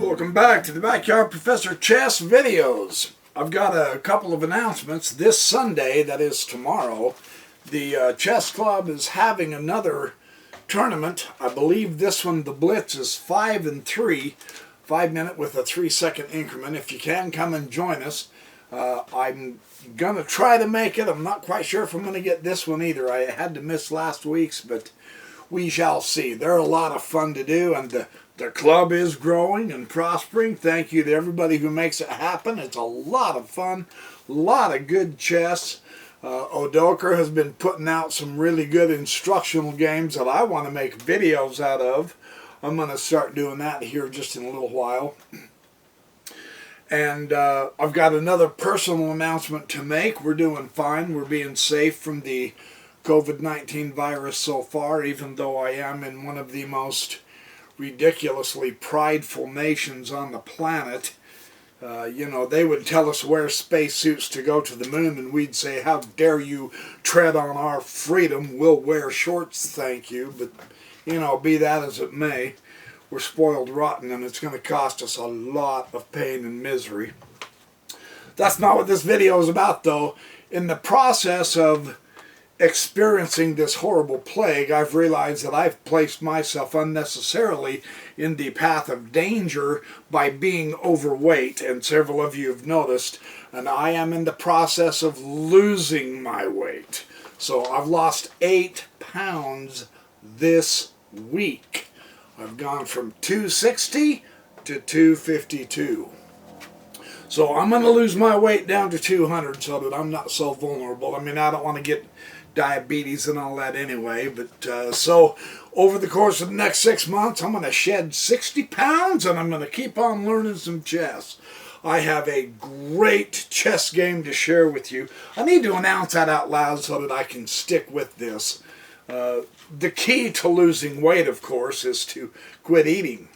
Welcome back to the Backyard Professor Chess videos. I've got a couple of announcements. This Sunday, that is tomorrow, the chess club is having another tournament. I believe this one, the Blitz, is 5 and 3, 5 minute with a 3-second increment. If you can, come and join us. I'm going to try to make it. I'm not quite sure if I'm going to get this one either. I had to miss last week's, but we shall see. They're a lot of fun to do, and the club is growing and prospering. Thank you to everybody who makes it happen. It's a lot of fun, a lot of good chess. Odoker has been putting out some really good instructional games that I want to make videos out of. I'm going to start doing that here just in a little while. And I've got another personal announcement to make. We're doing fine. We're being safe from the COVID-19 virus so far, even though I am in one of the most ridiculously prideful nations on the planet. You know, they would tell us wear spacesuits to go to the moon, and we'd say, how dare you tread on our freedom, we'll wear shorts, thank you. But, you know, be that as it may, we're spoiled rotten, and it's going to cost us a lot of pain and misery. That's not what this video is about, though. In the process of experiencing this horrible plague, I've realized that I've placed myself unnecessarily in the path of danger by being overweight, and several of you have noticed, and I am in the process of losing my weight. So I've lost 8 pounds this week. I've gone from 260 to 252. So I'm going to lose my weight down to 200 so that I'm not so vulnerable. I mean, I don't want to get diabetes and all that anyway, but so over the course of the next 6 months, I'm going to shed 60 pounds and I'm going to keep on learning some chess. I have a great chess game to share with you. I need to announce that out loud so that I can stick with this. The key to losing weight, of course, is to quit eating.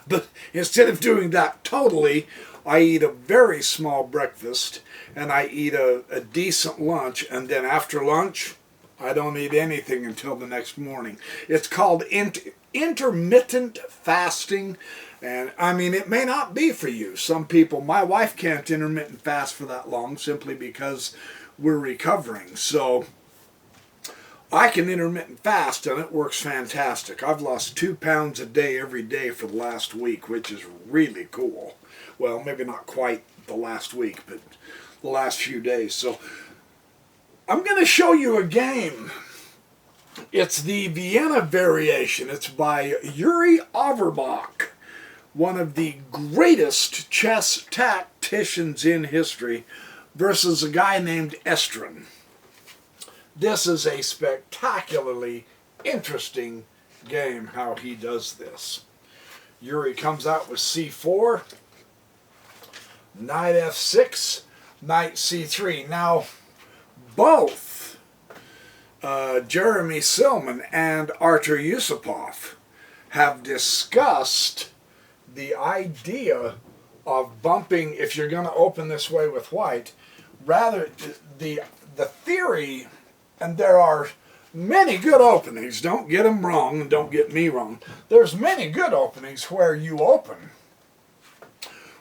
But instead of doing that totally, I eat a very small breakfast and I eat a decent lunch, and then after lunch, I don't eat anything until the next morning. It's called intermittent fasting, and I mean, it may not be for you. Some people, my wife can't intermittent fast for that long simply because we're recovering. So I can intermittent fast, and it works fantastic. I've lost 2 pounds a day every day for the last week, which is really cool. Well, maybe not quite the last week, but the last few days. So I'm going to show you a game. It's the Vienna variation. It's by Yuri Averbach, one of the greatest chess tacticians in history, versus a guy named Estrin. This is a spectacularly interesting game, how he does this. Yuri comes out with c4, knight f6, knight c3. Now, both Jeremy Silman and Artur Yusupov have discussed the idea of bumping, if you're going to open this way with white, rather the theory, and there are many good openings, don't get them wrong and don't get me wrong, there's many good openings where you open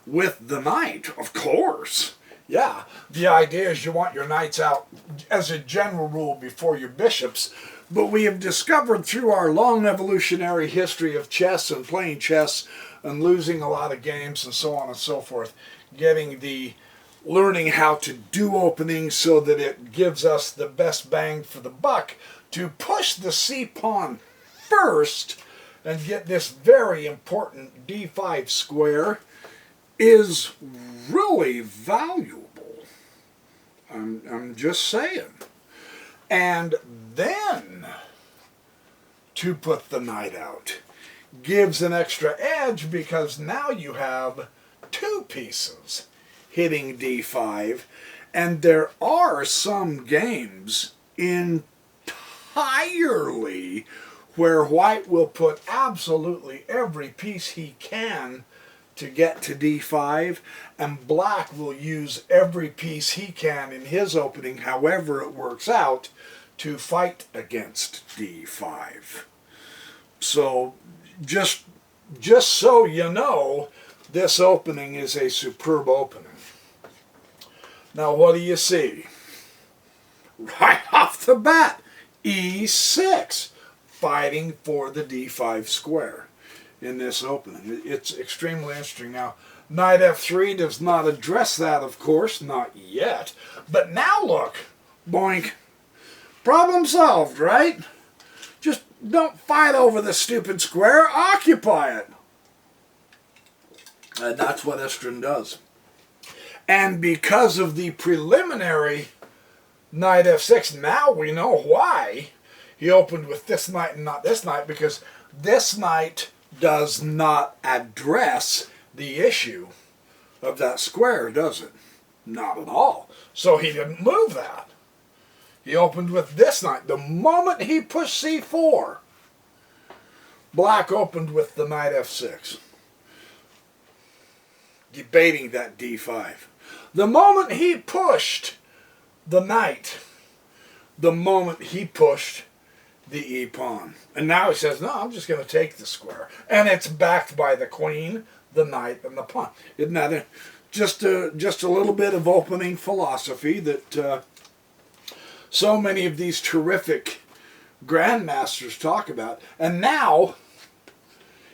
with the knight, of course. Yeah, the idea is you want your knights out as a general rule before your bishops, but we have discovered through our long evolutionary history of chess and playing chess and losing a lot of games and so on and so forth, learning how to do openings so that it gives us the best bang for the buck, to push the c-pawn first and get this very important d5 square is really valuable. I'm just saying. And then to put the knight out gives an extra edge, because now you have two pieces hitting d5, and there are some games entirely where white will put absolutely every piece he can to get to d5, and black will use every piece he can in his opening, however it works out, to fight against d5. So just so you know, this opening is a superb opening. Now what do you see? Right off the bat, e6, fighting for the d5 square in this opening. It's extremely interesting. Now, knight f3 does not address that, of course, not yet. But now look, boink, problem solved, right? Just don't fight over the stupid square, occupy it. And that's what Estrin does. And because of the preliminary knight f6, now we know why he opened with this knight and not this knight, because this knight does not address the issue of that square, does it? Not at all. So he didn't move that. He opened with this knight. The moment he pushed c4, black opened with the knight f6, debating that d5. The moment he pushed the knight, the moment he pushed the e-pawn. And now he says, no, I'm just going to take the square. And it's backed by the queen, the knight, and the pawn. Isn't that just a little bit of opening philosophy that so many of these terrific grandmasters talk about? And now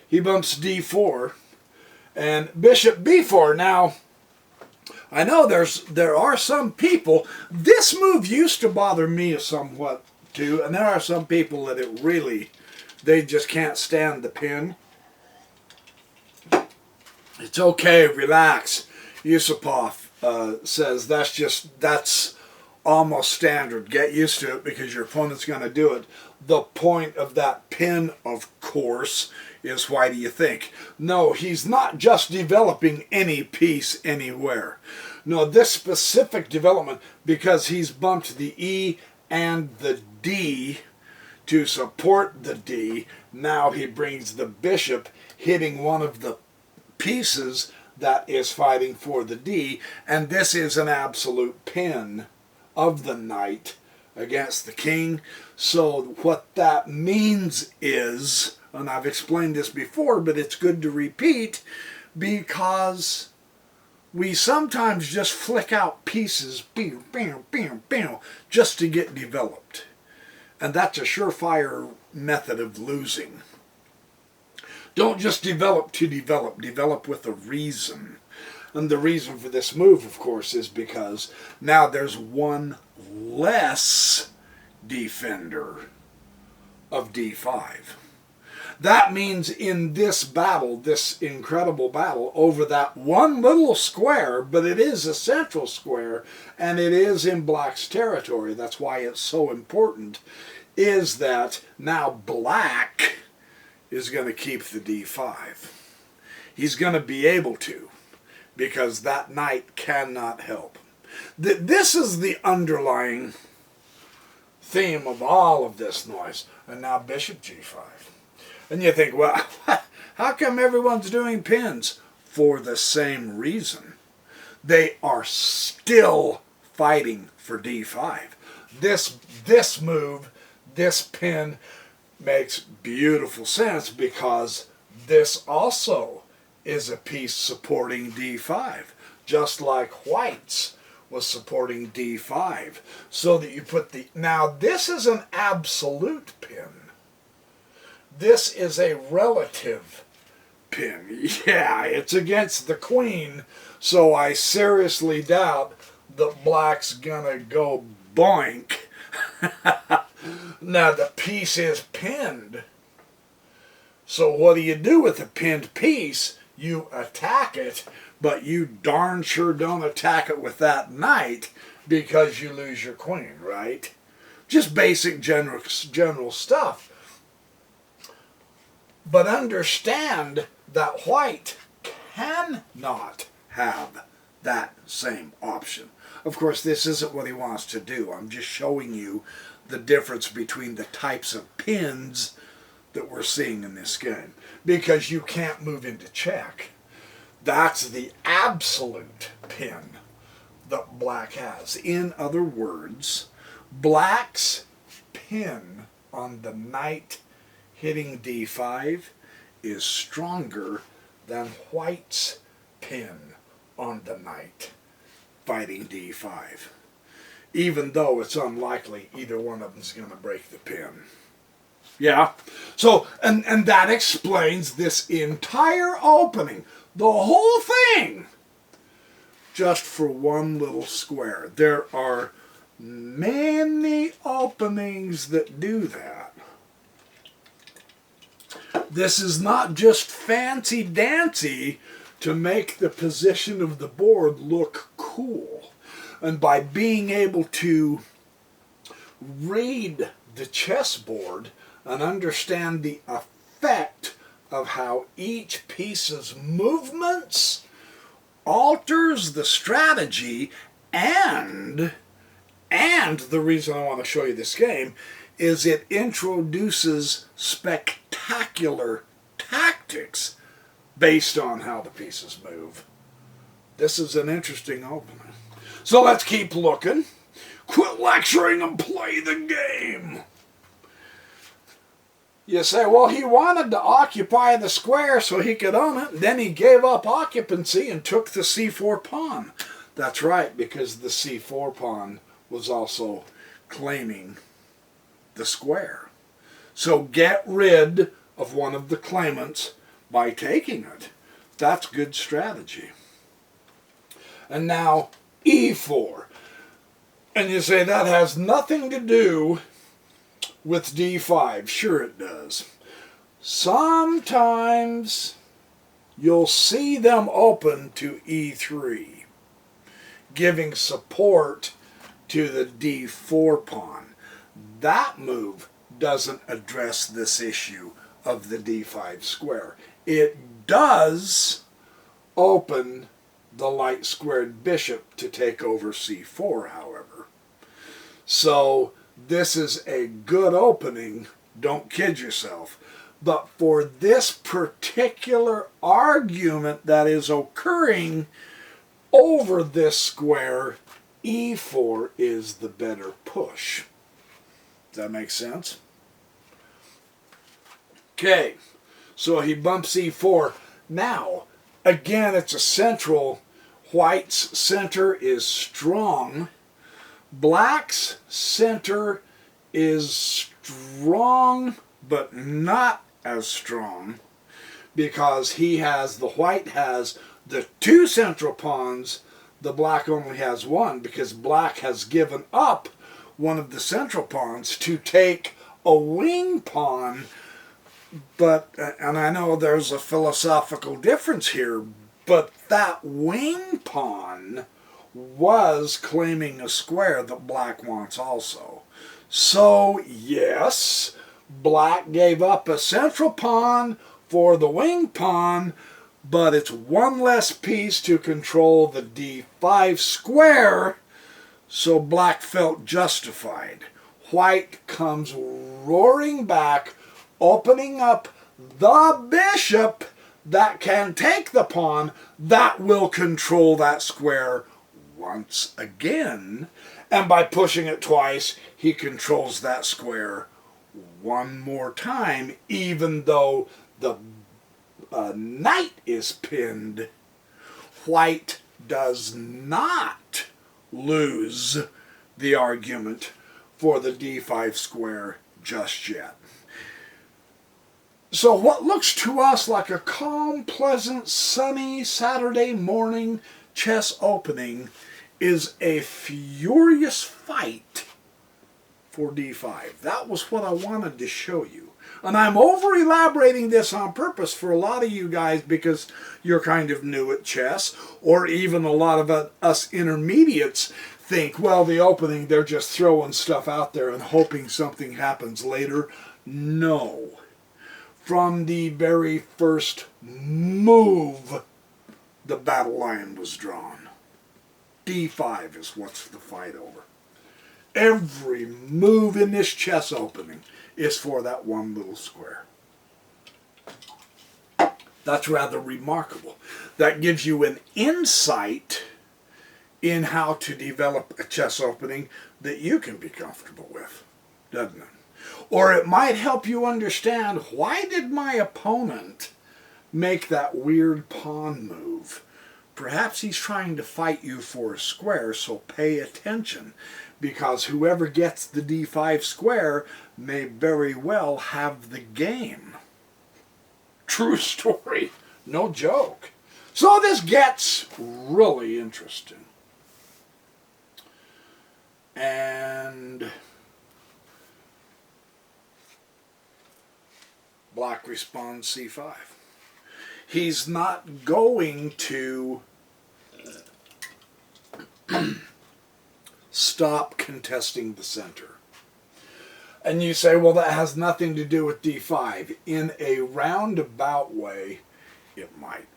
he bumps d4 and bishop b4. Now, I know there are some people, this move used to bother me somewhat too, and there are some people that it really, they just can't stand the pin. It's okay, relax. Yusupov says that's almost standard. Get used to it because your opponent's going to do it. The point of that pin, of course, is why do you think? No, he's not just developing any piece anywhere. No, this specific development, because he's bumped the E and the D to support the D, now he brings the bishop hitting one of the pieces that is fighting for the D, and this is an absolute pin of the knight against the king. So what that means is, and I've explained this before, but it's good to repeat, because we sometimes just flick out pieces, bam, bam, bam, bam, just to get developed. And that's a surefire method of losing. Don't just develop to develop. Develop with a reason. And the reason for this move, of course, is because now there's one less defender of d5. That means in this battle, this incredible battle over that one little square, but it is a central square, and it is in black's territory, that's why it's so important, is that now black is going to keep the d5. He's going to be able to, because that knight cannot help. This is the underlying theme of all of this noise. And now bishop g5. And you think, well, how come everyone's doing pins? For the same reason. They are still fighting for d5. This move, this pin, makes beautiful sense because this also is a piece supporting d5, just like white's was supporting d5. So that you put the... Now, this is an absolute pin. This is a relative pin. Yeah, it's against the queen, so I seriously doubt that black's gonna go boink. Now, the piece is pinned. So what do you do with a pinned piece? you attack it, but you darn sure don't attack it with that knight because you lose your queen, right? Just basic general stuff. But understand that white cannot have that same option. Of course, this isn't what he wants to do. I'm just showing you the difference between the types of pins that we're seeing in this game. Because you can't move into check. That's the absolute pin that black has. In other words, black's pin on the knight hitting d5 is stronger than white's pin on the knight fighting d5. Even though it's unlikely either one of them is going to break the pin. Yeah? So, and that explains this entire opening. The whole thing. Just for one little square. There are many openings that do that. This is not just fancy-dancy to make the position of the board look cool. And by being able to read the chessboard and understand the effect of how each piece's movements alters the strategy, and the reason I want to show you this game is it introduces spectacular tactics based on how the pieces move. This is an interesting opening. So let's keep looking. Quit lecturing and play the game. You say, well, he wanted to occupy the square so he could own it. Then he gave up occupancy and took the c4 pawn. That's right, because the c4 pawn was also claiming the square. So get rid of one of the claimants by taking it. That's good strategy. And now e4. And you say that has nothing to do with d5. Sure it does. Sometimes you'll see them open to e3, giving support to the d4 pawn. That move doesn't address this issue of the d5 square. It does open the light squared bishop to take over c4, however. So this is a good opening, don't kid yourself. But for this particular argument that is occurring over this square, e4 is the better push. Does that make sense? Okay, so he bumps e4. Now, again, it's a central. White's center is strong. Black's center is strong, but not as strong, because the white has the two central pawns, the black only has one, because black has given up one of the central pawns to take a wing pawn. But, and I know there's a philosophical difference here, but that wing pawn was claiming a square that black wants also. So, yes, black gave up a central pawn for the wing pawn, but it's one less piece to control the d5 square, so black felt justified. White comes roaring back, opening up the bishop that can take the pawn that will control that square once again, and by pushing it twice, he controls that square one more time, even though the knight is pinned. White does not lose the argument for the d5 square just yet. So what looks to us like a calm, pleasant, sunny Saturday morning chess opening is a furious fight for d5. That was what I wanted to show you. And I'm over elaborating this on purpose for a lot of you guys because you're kind of new at chess, or even a lot of us intermediates think, well, the opening, they're just throwing stuff out there and hoping something happens later. No. From the very first move, the battle line was drawn. D5 is what's the fight over. Every move in this chess opening is for that one little square. That's rather remarkable. That gives you an insight in how to develop a chess opening that you can be comfortable with, doesn't it? Or it might help you understand, why did my opponent make that weird pawn move? Perhaps he's trying to fight you for a square, so pay attention, because whoever gets the d5 square may very well have the game. True story, no joke. So this gets really interesting. And Black responds c5. He's not going to stop contesting the center. And you say, well, that has nothing to do with d5. In a roundabout way, it might.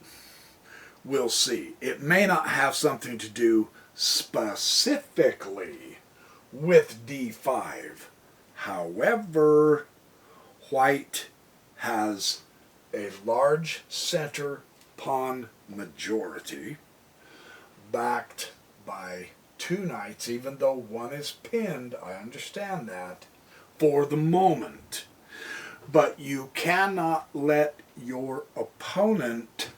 We'll see. It may not have something to do specifically with d5. However, white has a large center pawn majority, backed by two knights, even though one is pinned, I understand that, for the moment. But you cannot let your opponent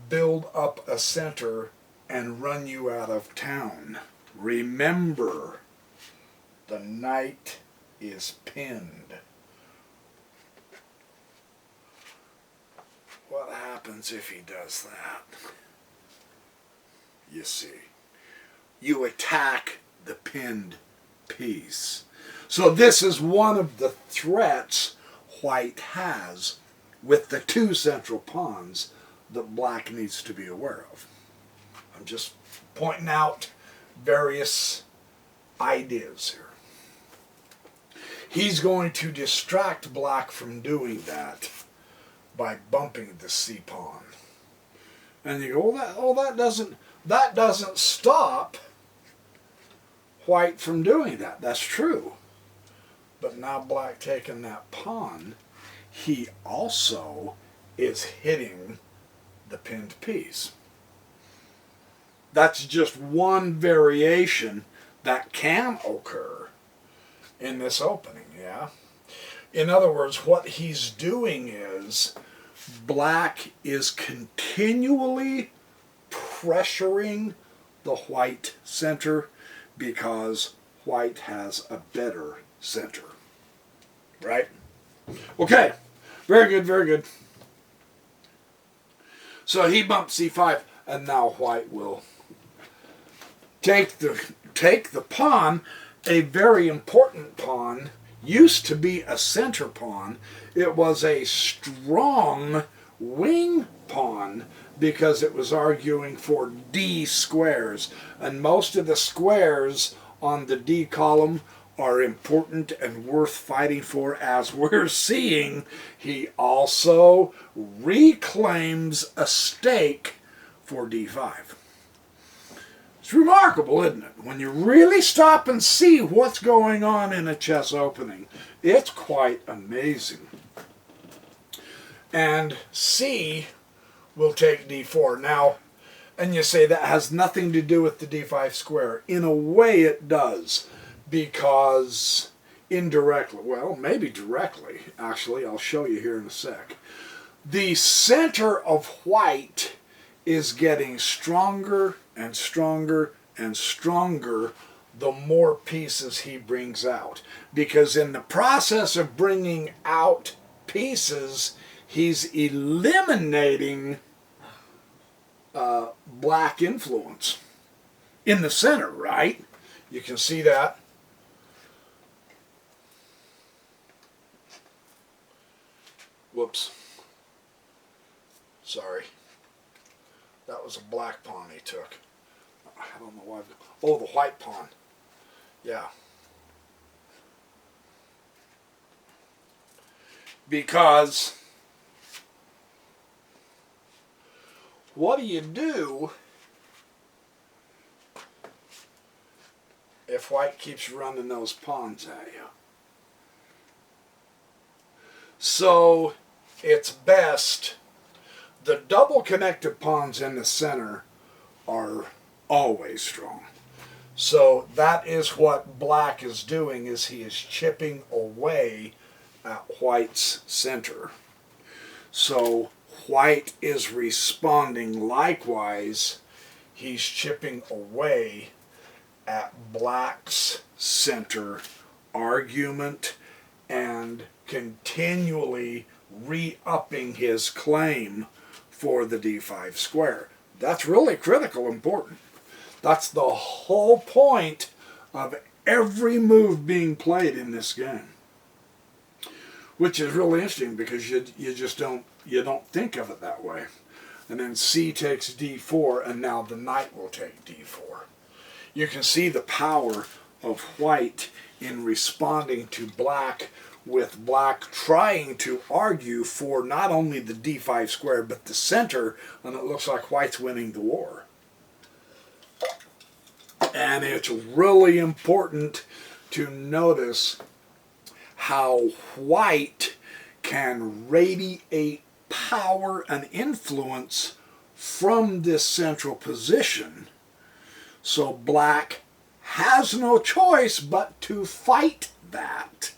build up a center and run you out of town. Remember, the knight is pinned. What happens if he does that? You see, you attack the pinned piece. So this is one of the threats white has with the two central pawns that black needs to be aware of. I'm just pointing out various ideas here. He's going to distract black from doing that by bumping the c pawn. And you go, that doesn't stop white from doing that. That's true. But now black taking that pawn, he also is hitting the pinned piece. That's just one variation that can occur in this opening, yeah? In other words, what he's doing is black is continually pressuring the white center because white has a better center. Right? Okay. Very good, very good. So he bumps c5, and now white will take the pawn, a very important pawn, used to be a center pawn. It was a strong wing pawn because it was arguing for d squares, and most of the squares on the d column are important and worth fighting for. As we're seeing, he also reclaims a stake for d5. It's remarkable, isn't it? When you really stop and see what's going on in a chess opening, it's quite amazing. And c will take d4. Now, and you say that has nothing to do with the d5 square. In a way it does, because indirectly, well, maybe directly, actually, I'll show you here in a sec. The center of white is getting stronger and stronger and stronger the more pieces he brings out. Because in the process of bringing out pieces, he's eliminating black influence in the center, right? You can see that. Whoops. Sorry. That was a black pawn he took. I don't know why. Oh, the white pawn. Yeah. Because what do you do if white keeps running those pawns at you? So it's best, the double connected pawns in the center are always strong. So that is what black is doing, is he is chipping away at white's center. So white is responding likewise. He's chipping away at black's center argument and continually re-upping his claim for the d5 square. That's really critical important. That's the whole point of every move being played in this game, which is really interesting because you just don't think of it that way. And then c takes d4, and now the knight will take d4. You can see the power of white in responding to black, with black trying to argue for not only the d5 square but the center, and it looks like white's winning the war. And it's really important to notice how white can radiate power and influence from this central position. So black has no choice but to fight that.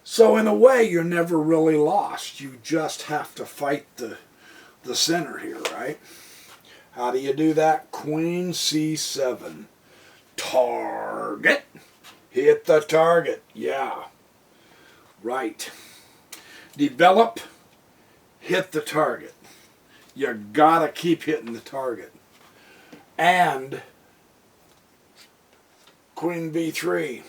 So in a way, you're never really lost. You just have to fight the center here, right? How do you do that? Queen c7. Target. Hit the target. Yeah. Right. Develop. Hit the target. You gotta keep hitting the target. And Queen b3.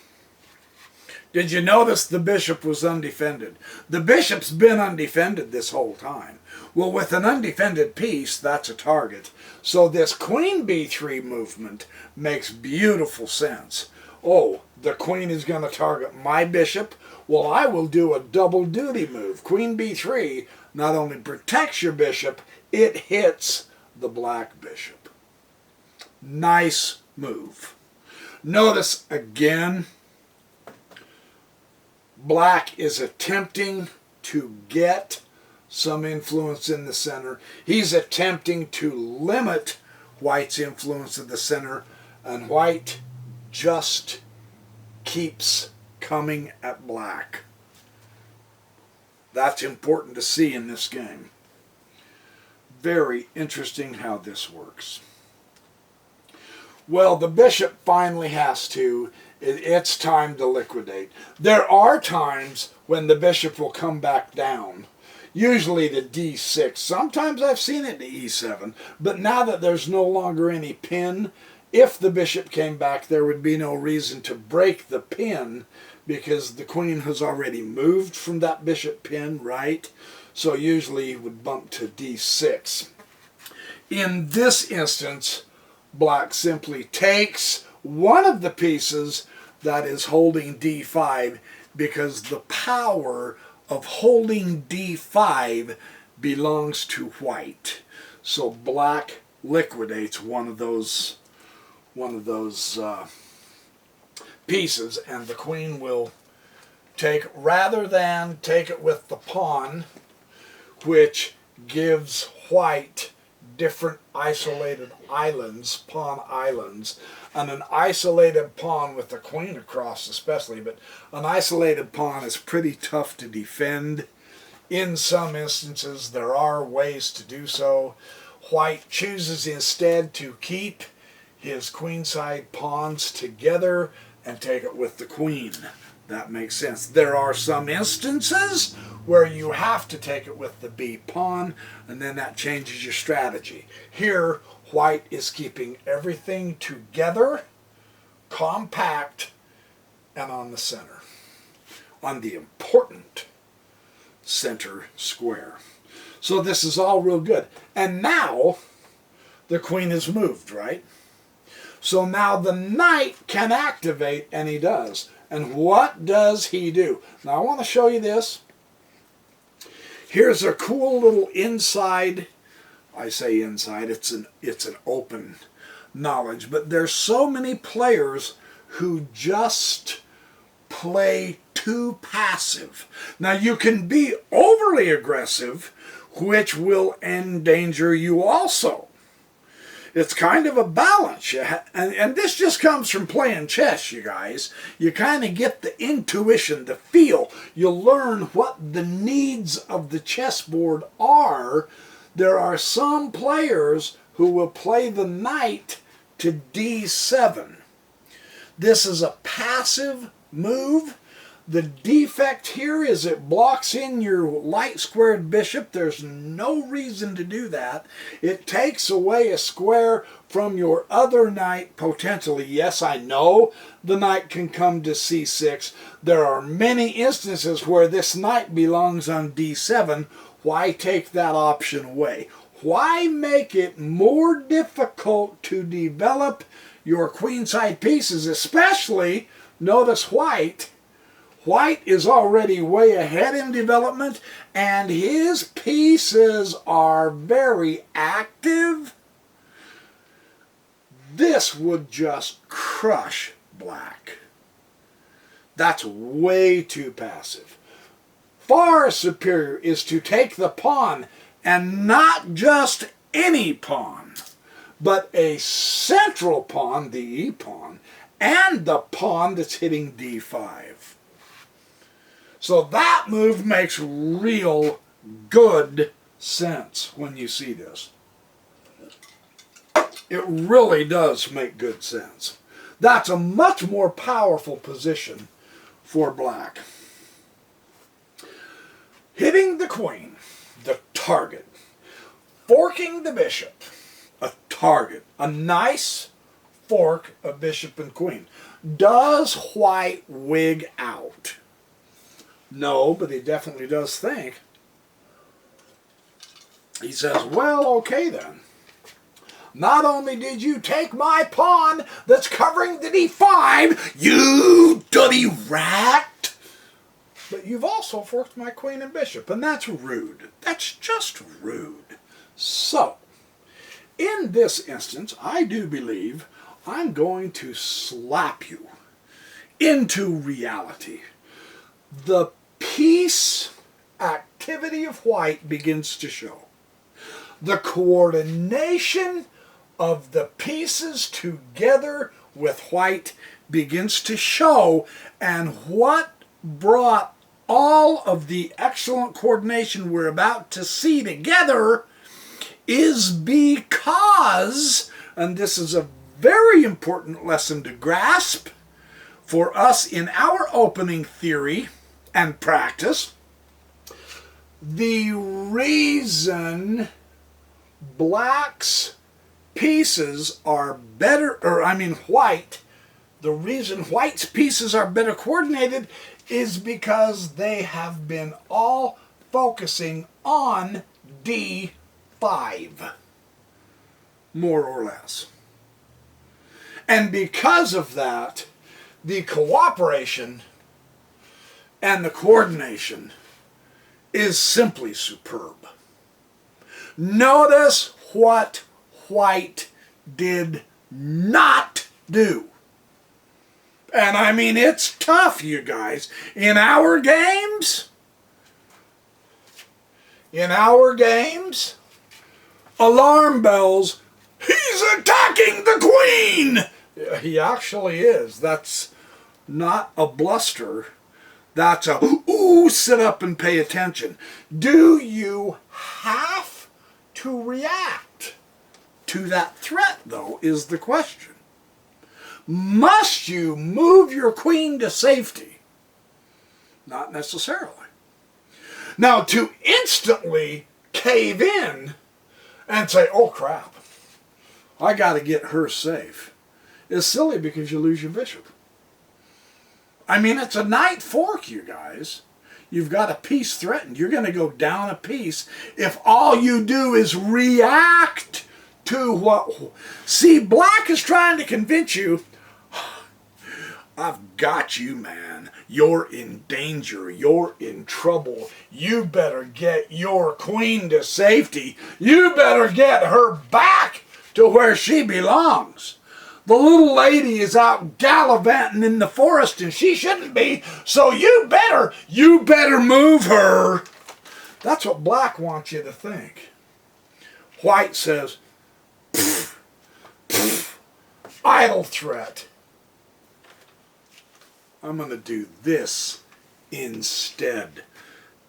Did you notice the bishop was undefended? The bishop's been undefended this whole time. Well, with an undefended piece, that's a target. So this queen b3 movement makes beautiful sense. Oh, the queen is going to target my bishop? Well, I will do a double duty move. Queen b3 not only protects your bishop, it hits the black bishop. Nice move. Notice again, black is attempting to get some influence in the center. He's attempting to limit white's influence in the center, and white just keeps coming at black. That's important to see in this game. Very interesting how this works. Well, the bishop finally has to, it's time to liquidate. There are times when the bishop will come back down, usually to d6. Sometimes I've seen it to e7, but now that there's no longer any pin, if the bishop came back, there would be no reason to break the pin because the queen has already moved from that bishop pin, right? So usually you would bump to d6. In this instance, black simply takes one of the pieces that is holding d5 because the power of holding d5 belongs to white. So black liquidates one of those pieces, and the queen will take, rather than take it with the pawn, which gives white different isolated islands, pawn islands, and an isolated pawn with the queen across especially, but an isolated pawn is pretty tough to defend. In some instances there are ways to do so. White chooses instead to keep his queenside pawns together and take it with the queen. That makes sense. There are some instances where you have to take it with the b pawn, and then that changes your strategy. Here, white is keeping everything together, compact, and on the center, on the important center square. So this is all real good. And now the queen is moved, right? So now the knight can activate, and he does. And what does he do? Now I want to show you this. Here's a cool little inside, I say inside, it's an open knowledge, but there's so many players who just play too passive. Now you can be overly aggressive, which will endanger you also. It's kind of a balance, and this just comes from playing chess, you guys. You kind of get the intuition, the feel. You learn what the needs of the chessboard are. There are some players who will play the knight to d7. This is a passive move. The defect here is it blocks in your light squared bishop. There's no reason to do that. It takes away a square from your other knight potentially. Yes, I know the knight can come to c6. There are many instances where this knight belongs on d7. Why take that option away? Why make it more difficult to develop your queenside pieces, especially, notice white. White is already way ahead in development, and his pieces are very active. This would just crush black. That's way too passive. Far superior is to take the pawn, and not just any pawn, but a central pawn, the e-pawn, and the pawn that's hitting d5. So that move makes real good sense when you see this. It really does make good sense. That's a much more powerful position for black. Hitting the queen, the target. Forking the bishop, a target. A nice fork of bishop and queen. Does white wig out? No, but he definitely does think. He says, well, okay then. Not only did you take my pawn that's covering the d5, you dirty rat, but you've also forked my queen and bishop, and that's rude. That's just rude. So, in this instance, I do believe I'm going to slap you into reality. The piece activity of white begins to show. The coordination of the pieces together with white begins to show, and what brought all of the excellent coordination we're about to see together is because, and this is a very important lesson to grasp for us in our opening theory and practice, the reason black's pieces are better, white, the reason white's pieces are better coordinated is because they have been all focusing on d5, more or less. And because of that, the cooperation and the coordination is simply superb. Notice what white did not do. And I mean, it's tough, you guys. In our games, alarm bells, he's attacking the queen! He actually is. That's not a bluster. That's a, ooh, sit up and pay attention. Do you have to react to that threat, though, is the question. Must you move your queen to safety? Not necessarily. Now, to instantly cave in and say, oh crap, I got to get her safe, is silly because you lose your bishop. I mean, it's a knight fork, you guys. You've got a piece threatened. You're going to go down a piece if all you do is react to what... See, black is trying to convince you, I've got you, man. You're in danger. You're in trouble. You better get your queen to safety. You better get her back to where she belongs. The little lady is out gallivanting in the forest and she shouldn't be, so you better move her. That's what black wants you to think. White says, pfft, pfft, idle threat. I'm going to do this instead.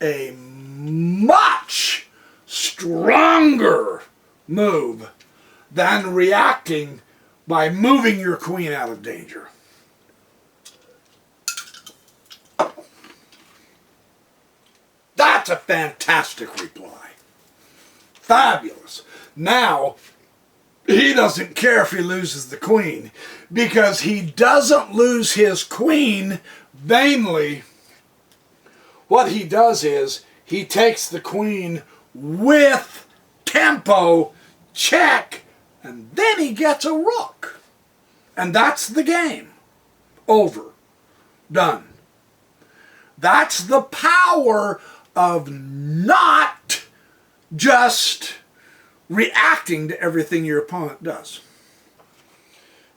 A much stronger move than reacting by moving your queen out of danger. That's a fantastic reply. Fabulous. Now, he doesn't care if he loses the queen, because he doesn't lose his queen vainly. What he does is he takes the queen with tempo, check, and then he gets a rook. And that's the game. Over. Done. That's the power of not just reacting to everything your opponent does.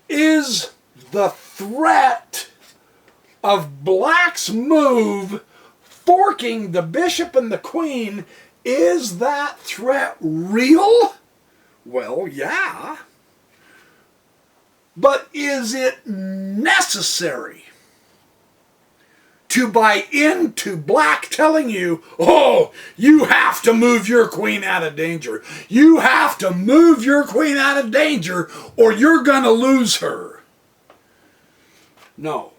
Is the threat of black's move forking the bishop and the queen, is that threat real? Well, yeah. But is it necessary to buy into black telling you, oh, you have to move your queen out of danger. You have to move your queen out of danger or you're going to lose her? No.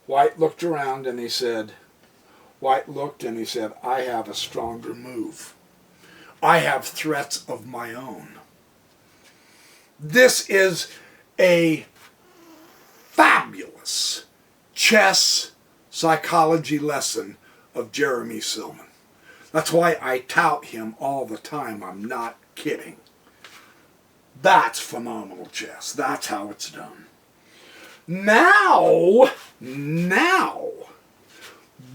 White looked around and he said, I have a stronger move. I have threats of my own. This is a fabulous chess psychology lesson of Jeremy Silman. That's why I tout him all the time. I'm not kidding. That's phenomenal chess. That's how it's done. Now,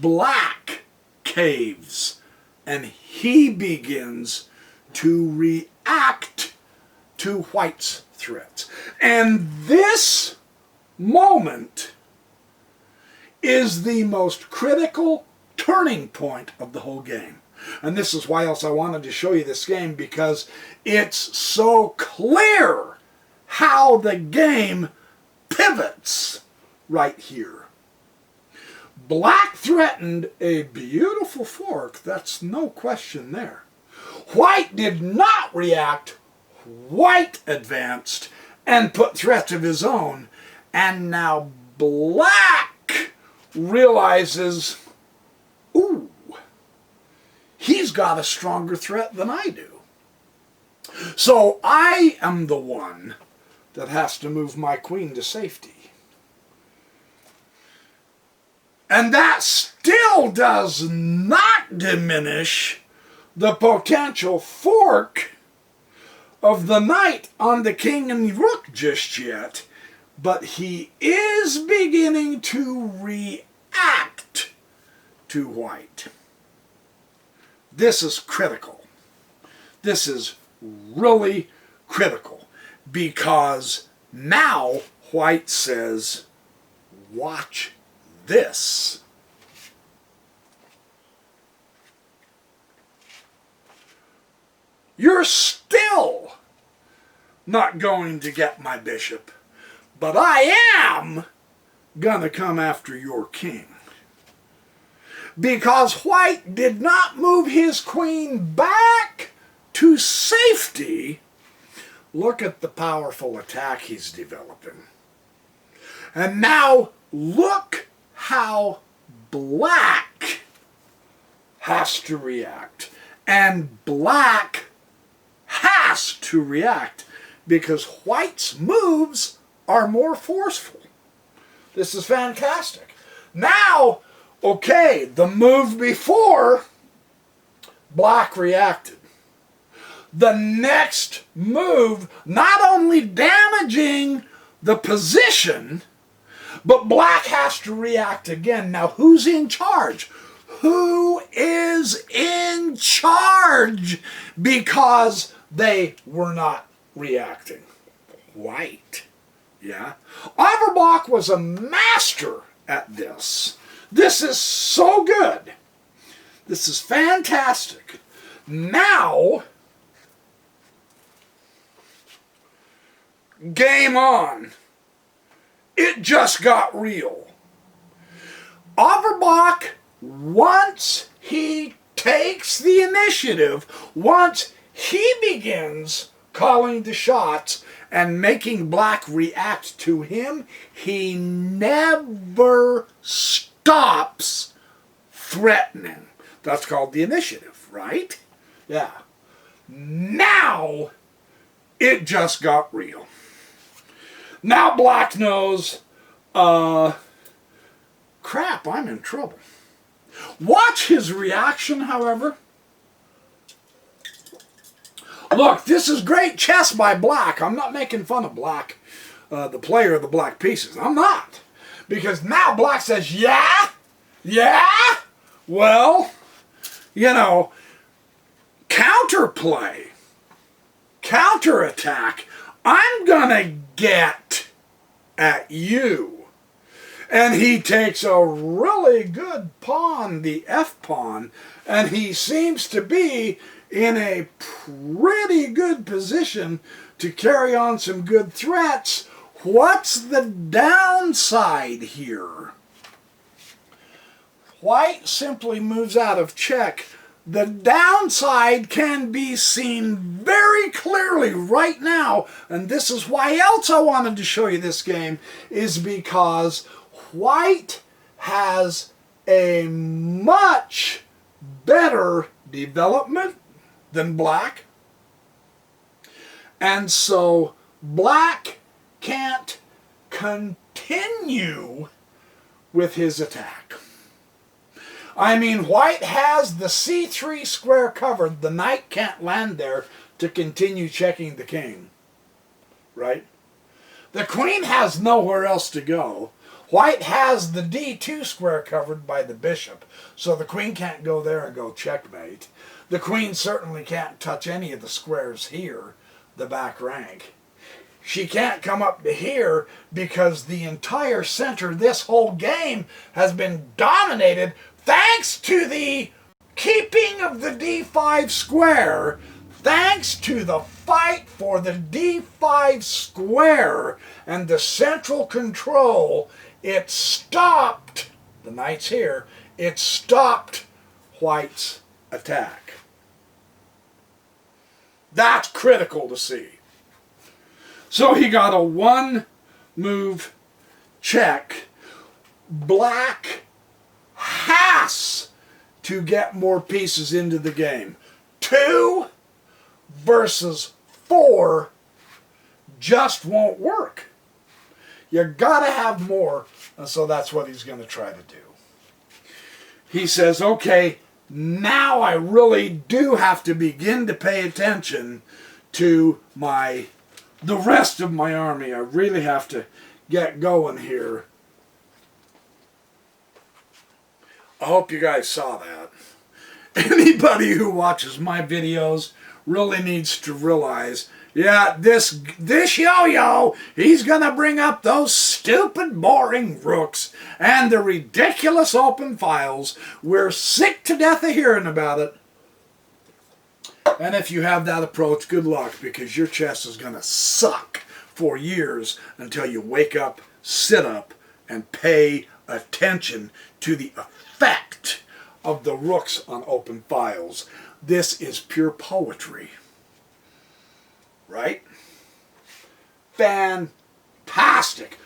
black caves and he begins to react to white's threats. And this moment is the most critical turning point of the whole game. And this is why else I wanted to show you this game, because it's so clear how the game pivots right here. Black threatened a beautiful fork, that's no question there. White did not react. White advanced and put threats of his own, and now black realizes, ooh, he's got a stronger threat than I do. So I am the one that has to move my queen to safety. And that still does not diminish the potential fork of the knight on the king and rook just yet, but he is beginning to react to white. This is critical. This is really critical, because now white says, watch this. You're still not going to get my bishop, but I am gonna come after your king. Because white did not move his queen back to safety. Look at the powerful attack he's developing. And now look how black has to react. And black has to react because white's moves are more forceful. This is fantastic. Now, Okay, the move before, black reacted. The next move, not only damaging the position, but black has to react again. Now, who's in charge? Who is in charge? Because they were not reacting. White. Yeah. Averbach was a master at this. This is so good. This is fantastic. Now, game on. It just got real. Averbach, once he takes the initiative, once he begins calling the shots and making black react to him, he never stops threatening. That's called the initiative, right? Yeah. Now, it just got real. Now black knows, crap, I'm in trouble. Watch his reaction, however. Look, this is great chess by black. I'm not making fun of black, the player of the black pieces. I'm not. Because now black says, yeah? Well, you know, counterplay, counterattack. I'm gonna get at you. And he takes a really good pawn, the F pawn, and he seems to be in a pretty good position to carry on some good threats. What's the downside here? White simply moves out of check. The downside can be seen very clearly right now, and this is why else I wanted to show you this game, is because white has a much better development than black, and so black can't continue with his attack. I mean, white has the c3 square covered. The knight can't land there to continue checking the king, right? The queen has nowhere else to go. White has the d2 square covered by the bishop, so the queen can't go there and go checkmate. The queen certainly can't touch any of the squares here, the back rank. She can't come up to here because the entire center, this whole game, has been dominated thanks to the keeping of the d5 square, thanks to the fight for the d5 square and the central control. It stopped, the knight's here, it stopped white's attack. That's critical to see. So he got a one-move check. Black has to get more pieces into the game. 2 versus 4 just won't work. You gotta have more, and so that's what he's going to try to do. He says, okay, now I really do have to begin to pay attention to the rest of my army. I really have to get going here. I hope you guys saw that. Anybody who watches my videos really needs to realize, yeah, this yo-yo, he's going to bring up those stupid, boring rooks and the ridiculous open files. We're sick to death of hearing about it. And if you have that approach, good luck, because your chess is going to suck for years until you wake up, sit up, and pay attention to the effect of the rooks on open files. This is pure poetry. Right? Fantastic.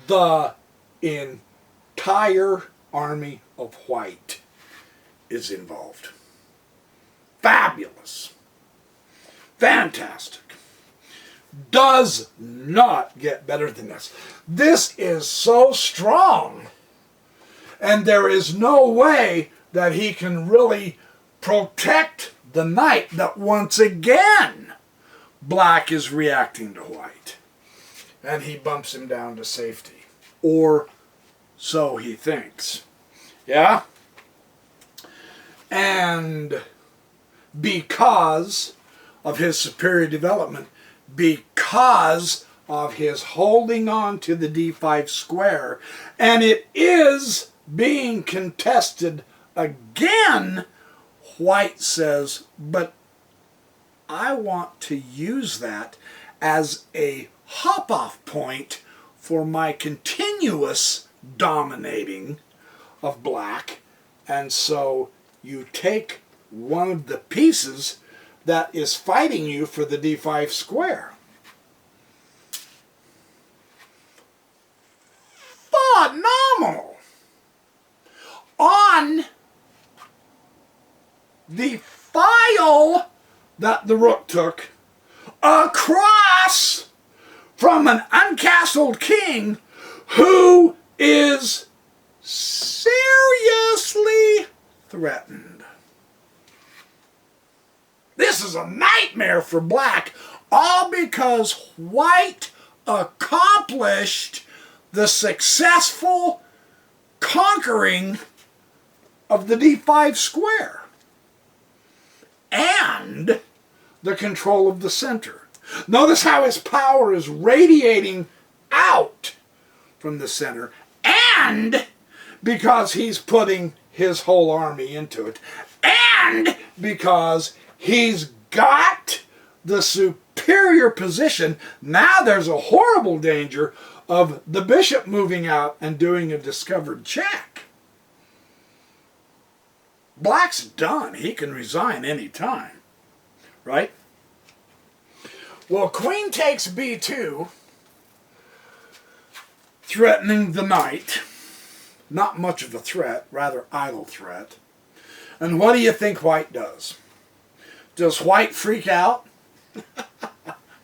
The entire army of white is involved. Fabulous. Fantastic. Does not get better than this. This is so strong. And there is no way that he can really protect the knight that once again black is reacting to white. And he bumps him down to safety. Or so he thinks. Yeah? And because of his superior development, because of his holding on to the d5 square, and it is being contested again, white says, but I want to use that as a hop-off point for my continuous dominating of black, and so you take one of the pieces that is fighting you for the d5 square. Phenomenal! On the file that the rook took, across from an uncastled king who is seriously threatened. This is a nightmare for black, all because white accomplished the successful conquering of the d5 square and the control of the center. Notice how his power is radiating out from the center, and because he's putting his whole army into it, and because he's got the superior position. Now there's a horrible danger of the bishop moving out and doing a discovered check. Black's done. He can resign any time, right? Well, queen takes b2, threatening the knight. Not much of a threat, rather idle threat. And what do you think white does? Does white freak out?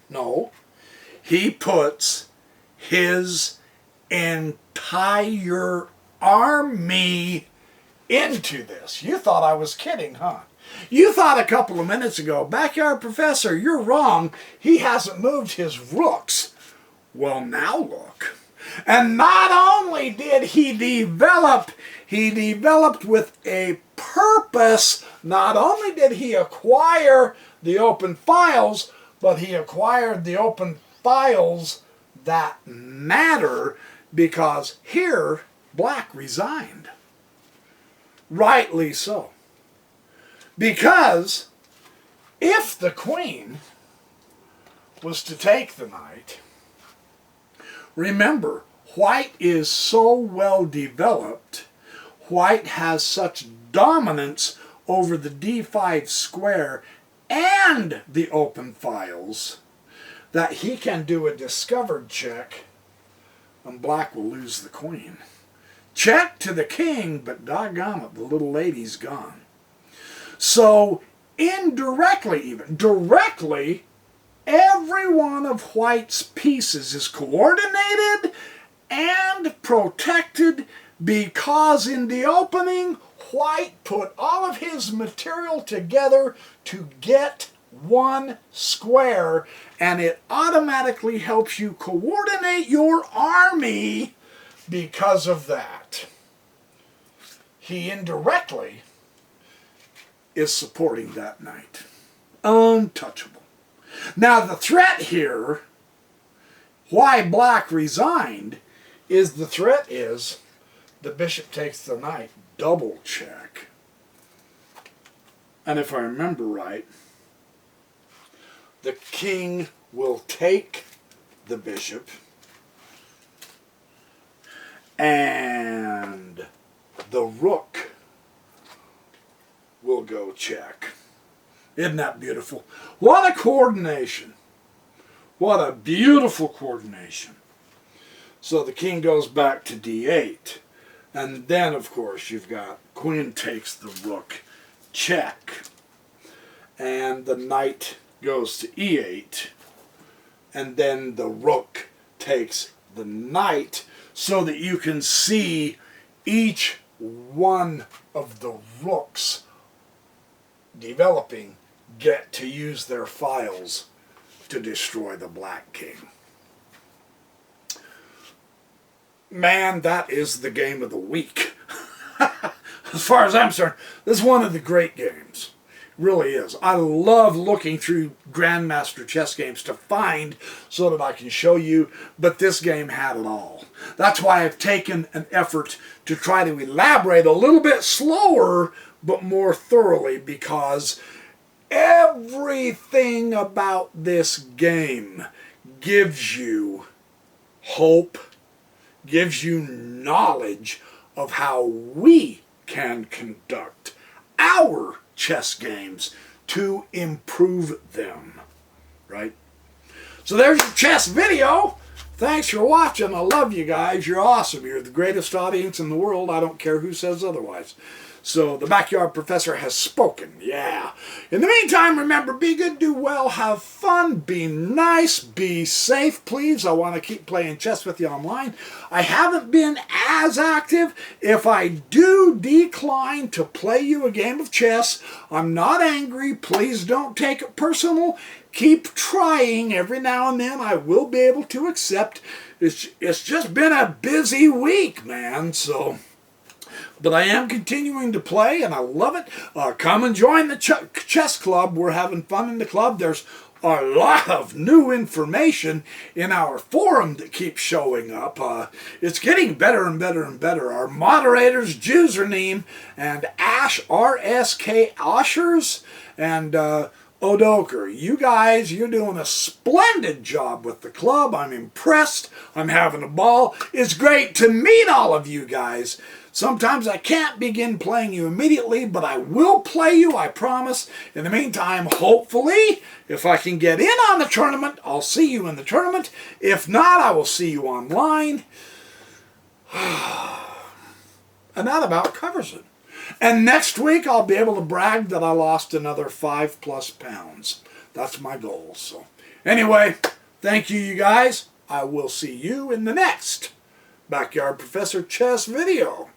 No. He puts his entire army into this. You thought I was kidding, huh? You thought a couple of minutes ago, Backyard Professor, you're wrong. He hasn't moved his rooks. Well, now look. And not only did he developed with a purpose. Not only did he acquire the open files, but he acquired the open files that matter, because here black resigned. Rightly so. Because if the queen was to take the knight, remember, white is so well developed, white has such dominance over the d5 square and the open files that he can do a discovered check and black will lose the queen. Check to the king, but doggone it, the little lady's gone. So indirectly, even directly, every one of white's pieces is coordinated and protected, because in the opening, white put all of his material together to get one square, and it automatically helps you coordinate your army because of that. He indirectly is supporting that knight. Untouchable. Now the threat here, why black resigned, is the threat is the bishop takes the knight, double check. And if I remember right, the king will take the bishop and the rook will go check. Isn't that beautiful? What a coordination. What a beautiful coordination. So the king goes back to d8. And then, of course, you've got queen takes the rook, check. And the knight goes to e8. And then the rook takes the knight, so that you can see each one of the rooks developing get to use their files to destroy the Black King. Man, that is the game of the week. As far as I'm concerned, this is one of the great games. It really is. I love looking through Grandmaster chess games to find so that I can show you, but this game had it all. That's why I've taken an effort to try to elaborate a little bit slower, but more thoroughly, because everything about this game gives you hope, gives you knowledge of how we can conduct our chess games to improve them, right? So there's your chess video. Thanks for watching. I love you guys. You're awesome. You're the greatest audience in the world. I don't care who says otherwise. So the Backyard Professor has spoken. Yeah. In the meantime, remember, be good, do well, have fun, be nice, be safe, please. I want to keep playing chess with you online. I haven't been as active. If I do decline to play you a game of chess, I'm not angry. Please don't take it personal. Keep trying. Every now and then I will be able to accept. It's just been a busy week, man, so... But I am continuing to play, and I love it. Come and join the chess club. We're having fun in the club. There's a lot of new information in our forum that keeps showing up. It's getting better and better and better. Our moderator's username and Ash, RSK Oshers, and Odoker. You guys, you're doing a splendid job with the club. I'm impressed. I'm having a ball. It's great to meet all of you guys. Sometimes I can't begin playing you immediately, but I will play you, I promise. In the meantime, hopefully, if I can get in on the tournament, I'll see you in the tournament. If not, I will see you online. And that about covers it. And next week, I'll be able to brag that I lost another 5+ pounds. That's my goal. So, anyway, thank you, you guys. I will see you in the next Backyard Professor Chess video.